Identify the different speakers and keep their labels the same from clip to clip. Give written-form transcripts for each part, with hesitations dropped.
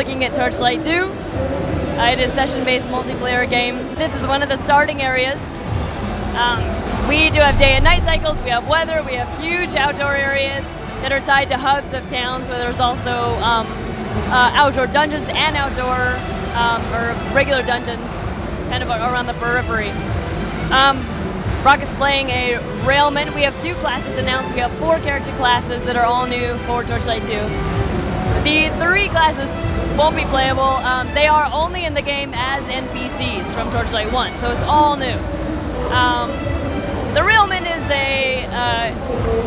Speaker 1: looking at Torchlight 2. It is session-based multiplayer game. This is one of the starting areas. We do have day and night cycles, we have weather, we have huge outdoor areas that are tied to hubs of towns where there's also outdoor dungeons and outdoor or regular dungeons kind of around the periphery. Rocket's playing a Railman. We have 2 classes announced. We have 4 character classes that are all new for Torchlight 2. The 3 classes won't be playable. They are only in the game as NPCs from Torchlight 1, so it's all new. The Railman is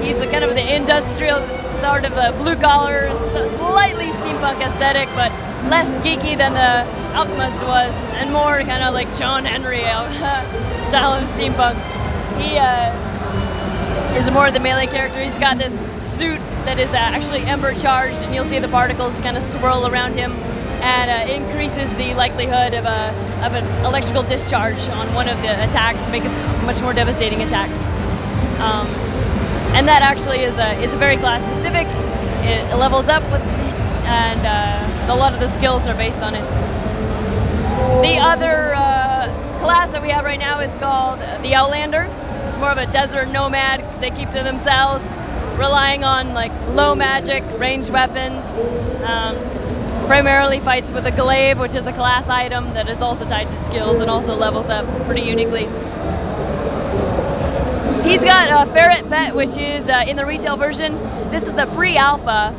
Speaker 1: he's a kind of the industrial, sort of a blue-collar, slightly steampunk aesthetic, but less geeky than the Alchemist was, and more kind of like John Henry style of steampunk. He is more of the melee character. He's got this suit that is actually ember charged, and you'll see the particles kind of swirl around him, and increases the likelihood of an electrical discharge on one of the attacks, make it a much more devastating attack. And that actually is a very class specific. It levels up with, and a lot of the skills are based on it. The other class that we have right now is called the Outlander. It's more of a desert nomad. They keep to themselves, relying on like low magic, ranged weapons. Primarily fights with a glaive, which is a class item that is also tied to skills and also levels up pretty uniquely. He's got a ferret pet, which is in the retail version. This is the pre-alpha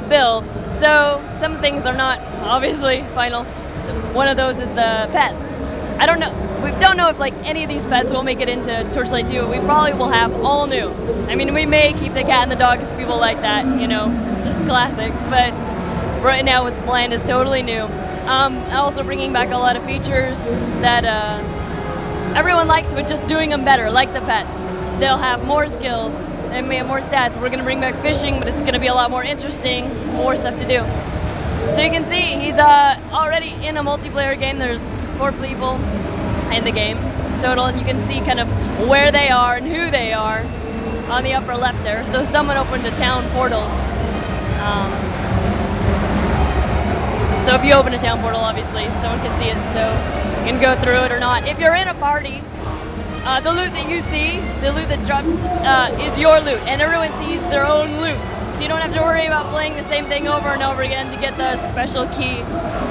Speaker 1: build, so some things are not obviously final. So one of those is the pets. I don't know. We don't know if like any of these pets will make it into Torchlight 2. We probably will have all new. I mean, we may keep the cat and the dog because people like that, you know, it's just classic, but right now what's planned is totally new. Also bringing back a lot of features that everyone likes, but just doing them better, like the pets. They'll have more skills, they may have more stats. We're going to bring back fishing, but it's going to be a lot more interesting, more stuff to do. So you can see he's already in a multiplayer game. There's 4 people in the game total, and you can see kind of where they are and who they are on the upper left there. So someone opened a town portal. So if you open a town portal, obviously someone can see it, so you can go through it or not. If you're in a party, the loot that you see, the loot that drops, is your loot, and everyone sees their own loot. So you don't have to worry about playing the same thing over and over again to get the special key.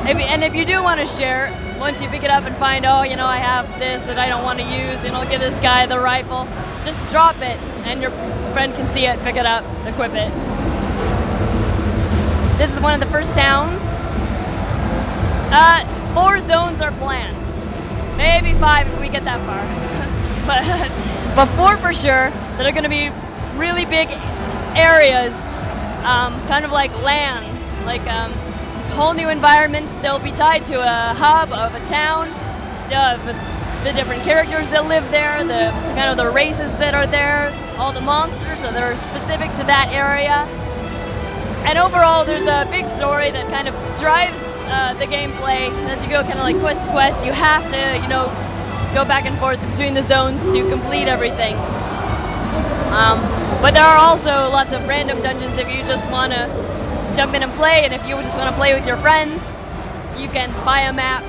Speaker 1: And if you do want to share, once you pick it up and find, oh, you know, I have this that I don't want to use, and I'll give this guy the rifle, just drop it, and your friend can see it, pick it up, equip it. This is one of the first towns. 4 zones are planned. Maybe 5 if we get that far. but 4 for sure that are going to be really big areas, kind of like lands, like whole new environments. They'll be tied to a hub of a town, the different characters that live there, the kind of the races that are there, all the monsters that are specific to that area. And overall, there's a big story that kind of drives the gameplay. As you go kind of like quest to quest, you have to, you know, go back and forth between the zones to complete everything. But there are also lots of random dungeons if you just want to jump in and play, and if you just want to play with your friends, you can buy a map,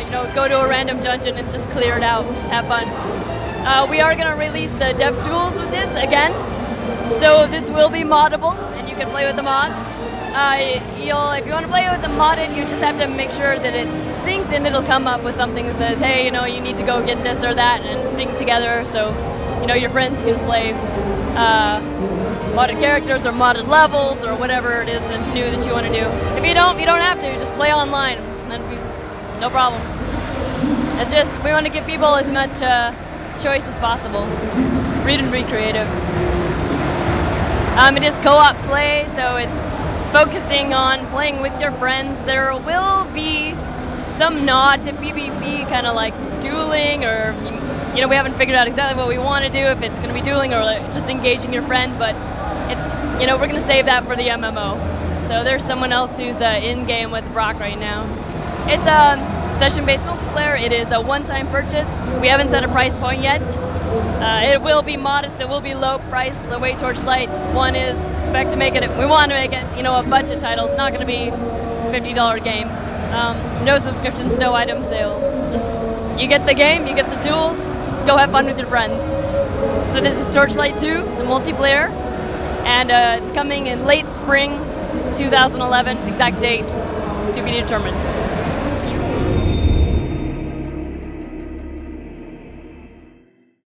Speaker 1: you know, go to a random dungeon and just clear it out, just have fun. We are going to release the dev tools with this again, so this will be moddable, and you can play with the mods. If you want to play with the modded, you just have to make sure that it's synced, and it'll come up with something that says, hey, you know, you need to go get this or that and sync together, so you know your friends can play modded characters or modded levels or whatever it is that's new that you want to do. If you don't have to. Just play online. That'd be no problem. It's just we want to give people as much choice as possible. Read and be creative. It is co-op play, so it's focusing on playing with your friends. There will be some nod to PvP, kind of like dueling, or you know, we haven't figured out exactly what we want to do, if it's going to be dueling or just engaging your friend, but it's, you know, we're going to save that for the MMO. So there's someone else who's in-game with Brock right now. It's session-based multiplayer. It is a one-time purchase. We haven't set a price point yet. It will be modest. It will be low priced. The way Torchlight 1 is, expect to make it. We want to make it, you know, a budget title. It's not going to be $50 game. No subscriptions, no item sales. Just you get the game, you get the tools, go have fun with your friends. So this is Torchlight 2, the multiplayer, and it's coming in late spring 2011, exact date to be determined.